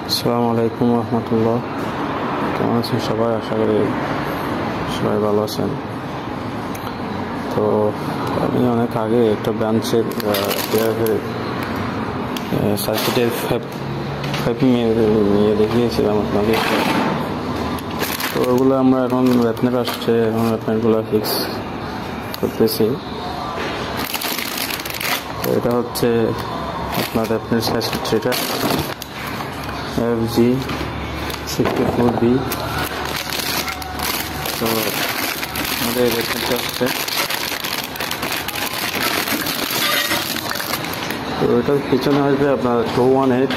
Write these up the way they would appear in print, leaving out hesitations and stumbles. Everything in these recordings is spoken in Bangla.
আসসালামু আলাইকুম রহমতুল্লাহ। কেমন আছেন সবাই? আশা করি সবাই ভালো আছেন। তো আমি অনেক আগে একটা ব্রাঞ্চের সার্কিটের নিয়ে দেখিয়েছিলাম আপনাকে। তো ওগুলো আমরা এখন র্যাপনেট আসছে, এখন র্যাপনেটগুলো ফিক্স করতেছি। তো এটা হচ্ছে আপনার র্যাপনেট সার্কিট, এটা FG64B। তো আমাদের র্যাপনেটটা হচ্ছে, তো এটার পিছনে আসবে আপনার 218,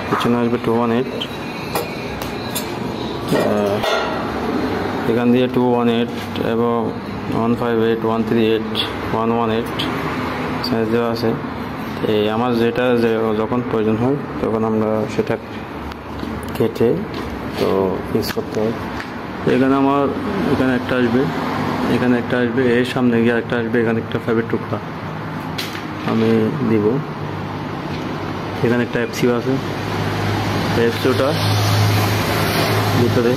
পিছনে আসবে 218, এখান দিয়ে 218 এবং 158, 138, 118 সাইজ দেওয়া আছে। এই আমার যেটা যখন প্রয়োজন হয় তখন আমরা সেটা কেটে তো ফিক্স করতে হয়। এখানে আমার এখানে একটা আসবে, এখানে একটা আসবে, এর সামনে গিয়ে একটা আসবে, এখানে একটা ফাইবের টুকরা আমি দিব। এখানে একটা এফসিও আছে, এফসিওটা ভিতরে।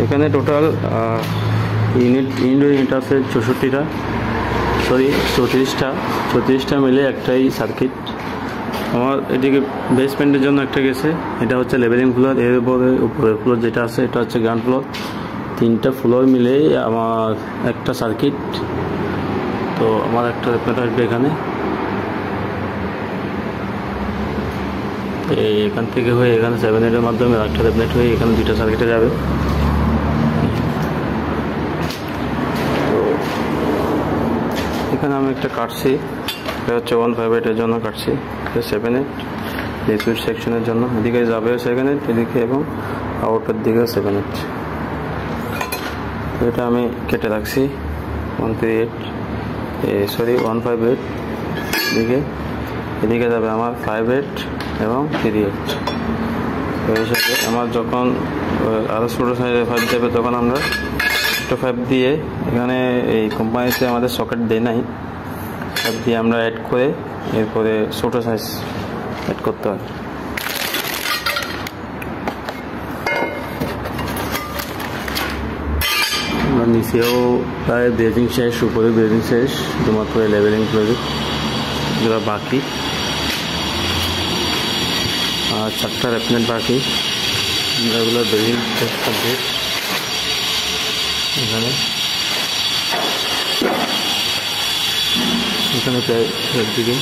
এখানে টোটাল ইউনিট আছে 34টা মিলে একটাই সার্কিট। আমার এদিকে বেসমেন্টের জন্য একটা গেছে, এটা হচ্ছে লেভেলিং ফ্লোর। এর উপরের ফ্লোর যেটা আছে এটা হচ্ছে গ্রাউন্ড ফ্লোর। 3টা ফ্লোর মিলে আমার একটা সার্কিট। তো আমার একটা র্যাপনেট আসবে এখানে, এখান থেকে হয়ে এখানে 7-8 এর মাধ্যমে একটা র্যাপনেট হয়ে এখানে 2টা সার্কিটে যাবে। তো এখানে আমি একটা কাটছি, এটা হচ্ছে 158 এর জন্য কাটছি, 7-8 লিকুইড সেকশনের জন্য। এদিকে যাবে 7-8, এদিকে এবং আউটের দিকে 7-8। এটা আমি কেটে রাখছি 158 এদিকে যাবে আমার 58 এবং 38। তো এই হিসাবে আমার যখন আরও ছোটো সাইজের 5 যাবে তখন আমরা ছোটো 5 দিয়ে, এখানে এই কোম্পানিতে আমাদের সকেট দেয় নাই, 5 দিয়ে আমরা অ্যাড করে এরপরে ছোটো সাইজ অ্যাড করতে হয়। আমরা নিচেও প্রায় ব্রেজিং শেষ, উপরে ব্রেজিং শেষ, শুধুমাত্র লেভেলিং প্রজেক্ট যেগুলো বাকি। আর 4টা র্যাপনেট বাকি, এগুলো ব্রেজিং শেষ কমপ্লিট। এখানে প্রায় দিকে